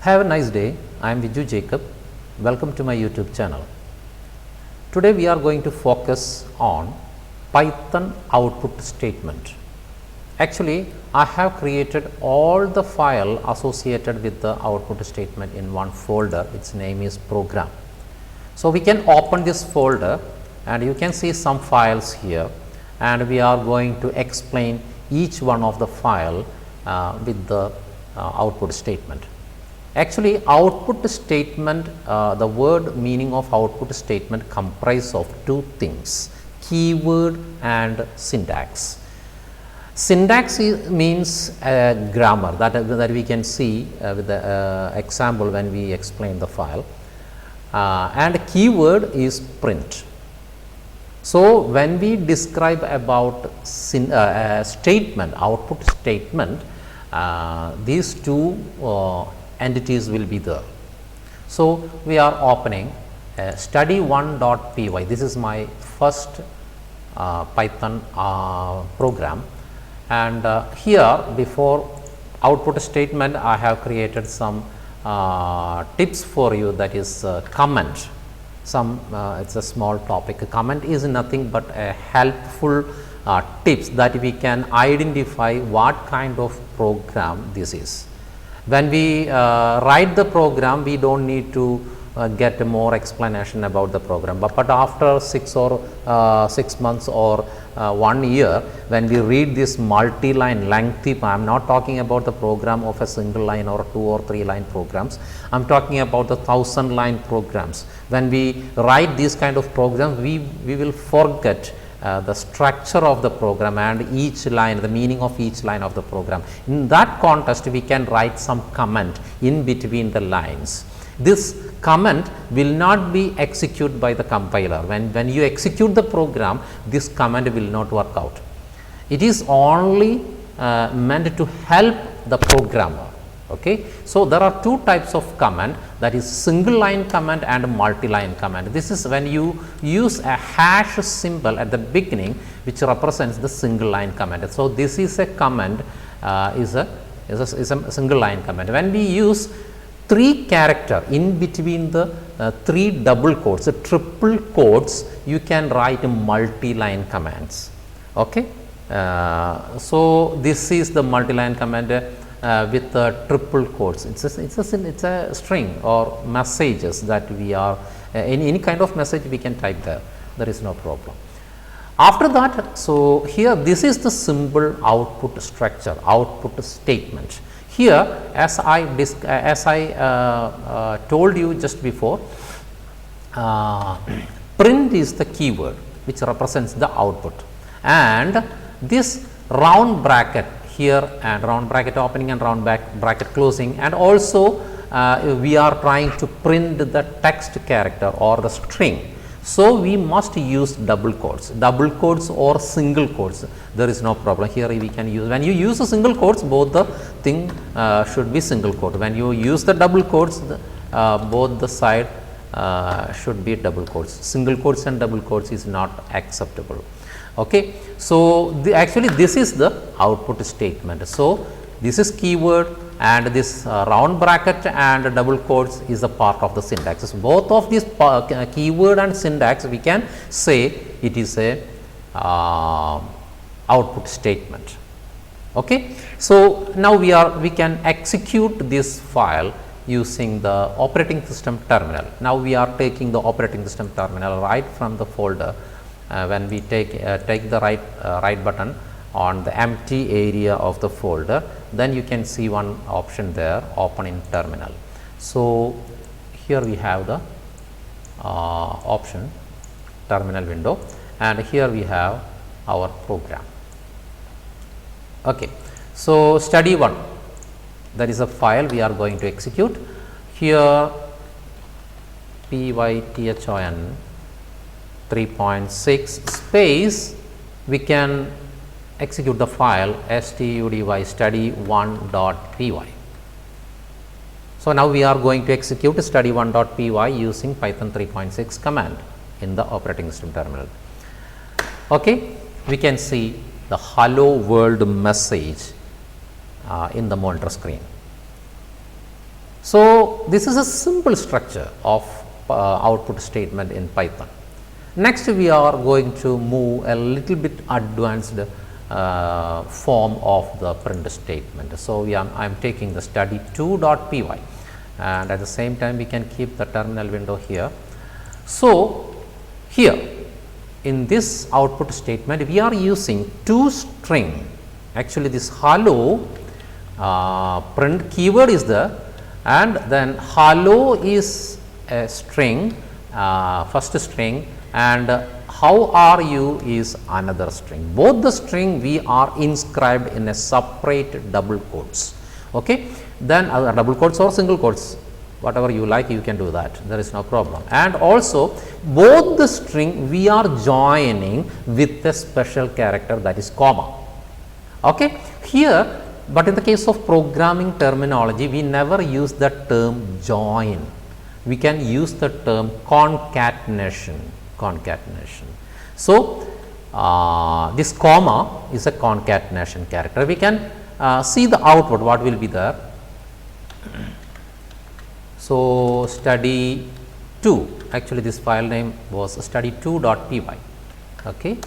Have a nice day. I am Viju Jacob. Welcome to my YouTube channel. Today we are going to focus on Python output statement. Actually, I have created all the file associated with the output statement in one folder. Its name is program. So, we can open this folder and you can see some files here, and we are going to explain each one of the file with the output statement. Actually, output statement, the word meaning of output statement comprise of two things: keyword and syntax. Syntax means grammar that we can see with the example when we explain the file, and keyword is print. So, when we describe about statement, output statement, these two entities will be there. So, we are opening study1.py. This is my first Python program, and here before output statement I have created some tips for you, that is comment. It's a small topic. A comment is nothing but a helpful tips that we can identify what kind of program this is. When we write the program, we don't need to get more explanation about the program, but after 6 months or 1 year, when we read this multi-line lengthy, I am not talking about the program of a single line or 2 or 3 line programs, I am talking about the 1000 line programs. When we write these kind of programs, we will forget the structure of the program and each line, the meaning of each line of the program. In that context, we can write some comment in between the lines. This comment will not be executed by the compiler. When you execute the program, this comment will not work out. It is only meant to help the programmer. Okay. So, there are two types of command, that is single line command and multi-line command. This is when you use a hash symbol at the beginning, which represents the single line command. So, this is a command, is a single line command. When we use 3 character in between the 3 double quotes, triple quotes, you can write multi-line commands. Okay. So, this is the multi-line command with triple quotes. It's a string or messages that we are any kind of message we can type there. There is no problem. After that, so here this is the simple output structure, output statement. Here, as I told you just before, print is the keyword which represents the output, and this round bracket here, and round bracket opening and round bracket closing, and also we are trying to print the text character or the string. So, we must use double quotes or single quotes, there is no problem. Here we can use, when you use a single quotes, both the thing should be single quote. When you use the double quotes, both the side should be double quotes. Single quotes and double quotes is not acceptable. Okay. So, actually this is the output statement. So, this is keyword, and this round bracket and double quotes is a part of the syntax. So, both of these keyword and syntax, we can say it is a output statement. Okay. So, now we can execute this file using the operating system terminal. Now, we are taking the operating system terminal right from the folder. When we take the right button on the empty area of the folder, then you can see one option there, open in terminal. So, here we have the option terminal window, and here we have our program. Okay. So, study1, that is a file we are going to execute. Here python 3.6 space, we can execute the file study study1.py. So, now we are going to execute study1.py using Python 3.6 command in the operating system terminal. Okay. We can see the hello world message in the monitor screen. So, this is a simple structure of output statement in Python. Next, we are going to move a little bit advanced form of the print statement. So, I am taking the study2.py, and at the same time we can keep the terminal window here. So, here in this output statement we are using two string. Actually, this hello print keyword is there, and then hello is a string, first string, and how are you is another string. Both the string we are inscribed in a separate double quotes. Okay. Then double quotes or single quotes, whatever you like, you can do that, there is no problem. And also both the string we are joining with a special character, that is comma. Okay. Here, but in the case of programming terminology, we never use the term join, we can use the term concatenation. So, this comma is a concatenation character. We can see the output, what will be there. So, study 2, actually this file name was study2.py. Okay.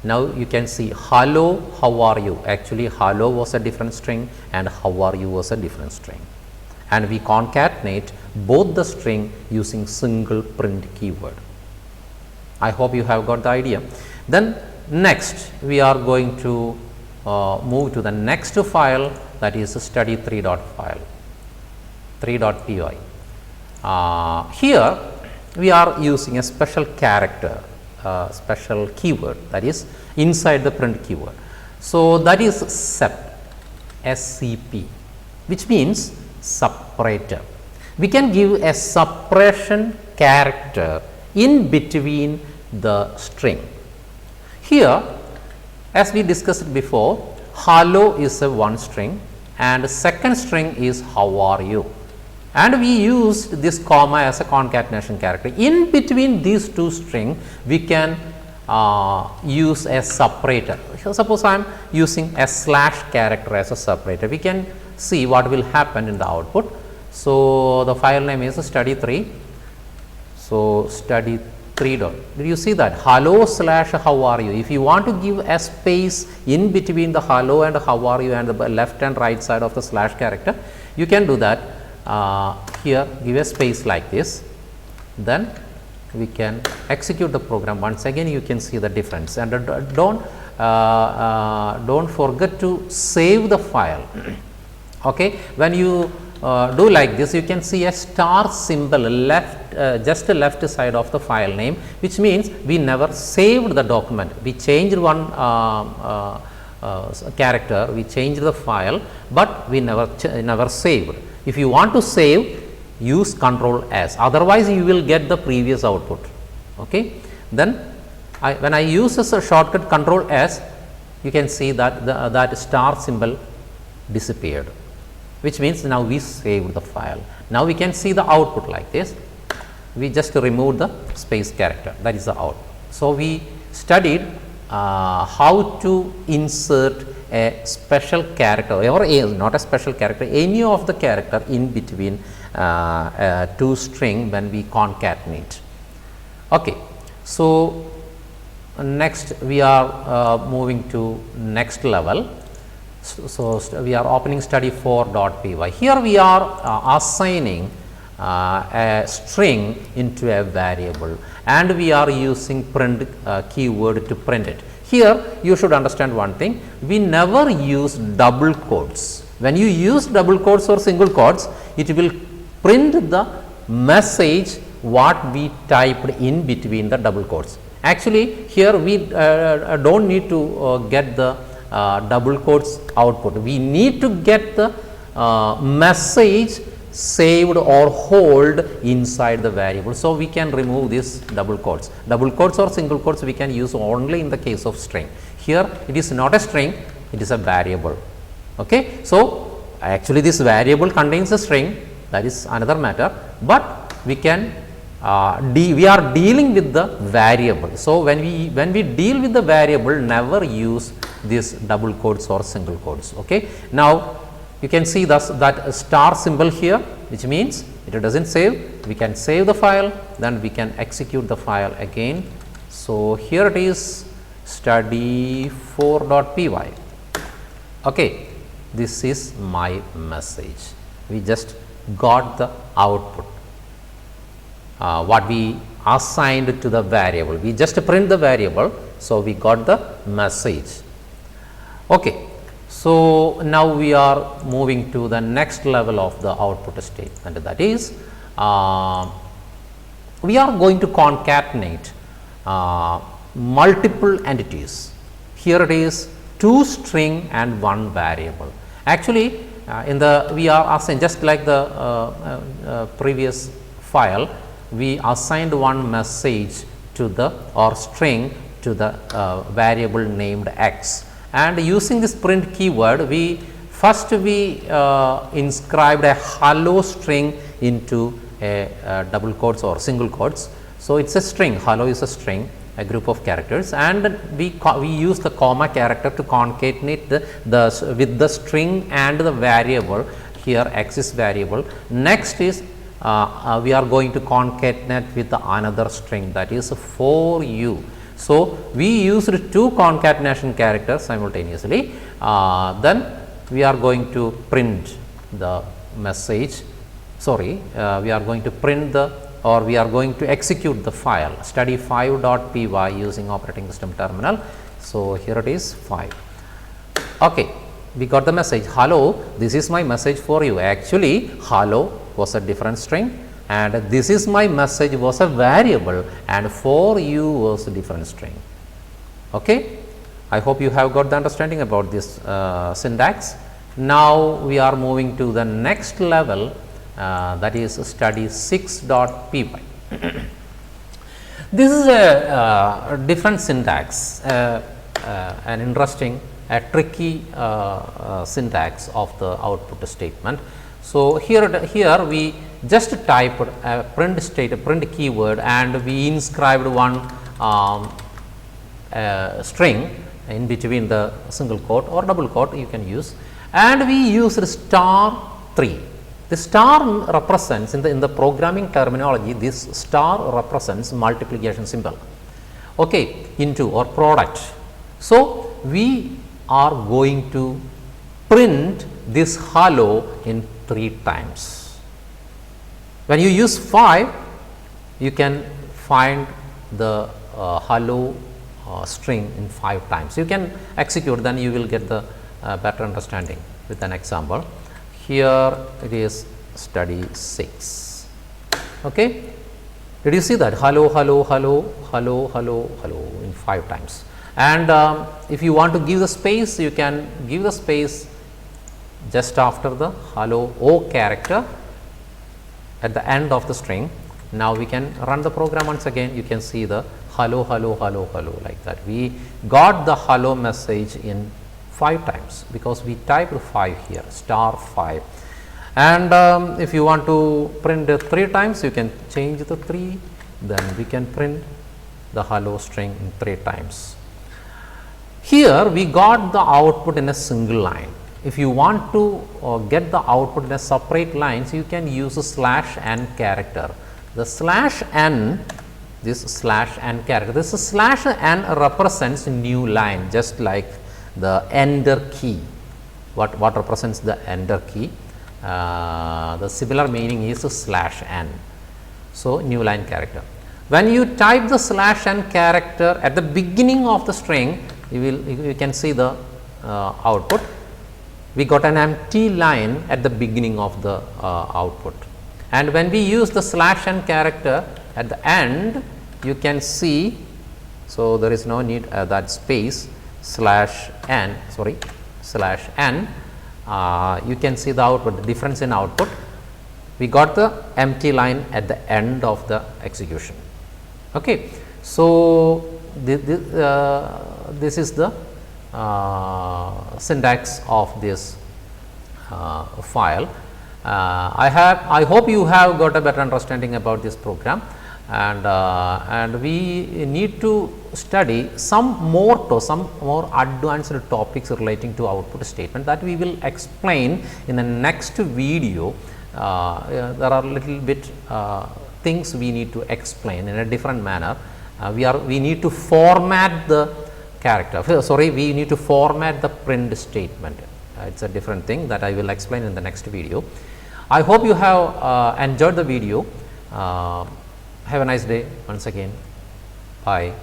Now, you can see hello, how are you. Actually, hello was a different string and how are you was a different string, and we concatenate both the string using single print keyword. I hope you have got the idea. Then next we are going to move to the next file, that is study3.py. Here we are using a special character, special keyword, that is inside the print keyword. So, that is sep, SCP, which means separator. We can give a separation character in between the string. Here, as we discussed before, hello is a one string and second string is how are you, and we used this comma as a concatenation character. In between these two strings we can use a separator. Suppose I am using a slash character as a separator, we can see what will happen in the output. So, the file name is study3. So, study3 dot, did you see that hello slash how are you? If you want to give a space in between the hello and how are you and the left and right side of the slash character, you can do that. Here give a space like this, then we can execute the program. Once again you can see the difference, and don't forget to save the file. Okay, when you do like this, you can see a star symbol left, just left side of the file name, which means we never saved the document. We changed one character, we changed the file, but we never saved. If you want to save, use Control S, otherwise you will get the previous output. Okay. Then when I use as a shortcut Control S, you can see that that star symbol disappeared, which means now we saved the file. Now we can see the output like this. We just removed the space character, that is the out. So, we studied how to insert a special character, or not a special character, any of the character in between two string when we concatenate. Okay. So, next we are moving to next level. So, we are opening study4.py. Here we are assigning a string into a variable, and we are using print keyword to print it. Here you should understand one thing, we never use double quotes. When you use double quotes or single quotes, it will print the message what we typed in between the double quotes. Actually, here we do not need to get the double quotes output, we need to get the message saved or hold inside the variable. So, we can remove this double quotes. Double quotes or single quotes we can use only in the case of string. Here it is not a string, it is a variable. Okay. So, actually this variable contains a string, that is another matter, but we can we are dealing with the variable. So, when we deal with the variable, never use this double quotes or single quotes. Okay. Now, you can see thus that star symbol here, which means it does not save. We can save the file, then we can execute the file again. So, here it is study4.py. Okay, this is my message. We just got the output, what we assigned to the variable. We just print the variable. So, we got the message. Okay. So, now we are moving to the next level of the output statement, that is we are going to concatenate multiple entities. Here it is 2 string and 1 variable. Actually, in the we are assigned, just like the previous file, we assigned one message to the or string to the variable named x. And using this print keyword, we inscribed a hello string into a double quotes or single quotes. So, it is a string, hello is a string, a group of characters, and we use the comma character to concatenate with the string and the variable. Here x is variable. Next is we are going to concatenate with another string, that is for you. So, we used 2 concatenation characters simultaneously, then we are going to print the message, we are going to print we are going to execute the file study5.py using operating system terminal. So, here it is 5. Okay, we got the message, hello, this is my message for you. Actually, hello was a different string, and this is my message was a variable, and for you was a different string. Okay. I hope you have got the understanding about this syntax. Now, we are moving to the next level, that is study6.py. This is a different syntax, an interesting, a tricky syntax of the output statement. So, here we just typed a print keyword, and we inscribed one string in between the single quote or double quote you can use, and we used *3. The star represents in the programming terminology, this star represents multiplication symbol, okay, into or product. So, we are going to print this hello in 3 times. When you use 5, you can find the hello string in 5 times. You can execute, then you will get the better understanding with an example. Here it is study 6. Okay. Did you see that hello, hello, hello, hello, hello, hello in 5 times? And if you want to give the space, you can give the space just after the hello O character at the end of the string. Now, we can run the program once again. You can see the hello, hello, hello, hello, like that. We got the hello message in 5 times, because we typed 5 here, *5. And if you want to print 3 times, you can change the 3, then we can print the hello string in 3 times. Here we got the output in a single line. If you want to get the output in a separate lines, you can use a /n character. The /n, this /n character, this /n represents new line, just like the enter key. What represents the enter key? The similar meaning is /n. So, new line character. When you type the /n character at the beginning of the string, you can see the output. We got an empty line at the beginning of the output, and when we use the /n character at the end, you can see. So, there is no need that space /n, you can see the output, the difference in output. We got the empty line at the end of the execution. Okay. So, this is the syntax of this file. I hope you have got a better understanding about this program, and we need to study some more advanced topics relating to output statement that we will explain in the next video. There are little bit things we need to explain in a different manner. We need to format the character, sorry, we need to format the print statement. It's a different thing that I will explain in the next video. I hope you have enjoyed the video. Have a nice day once again. Bye.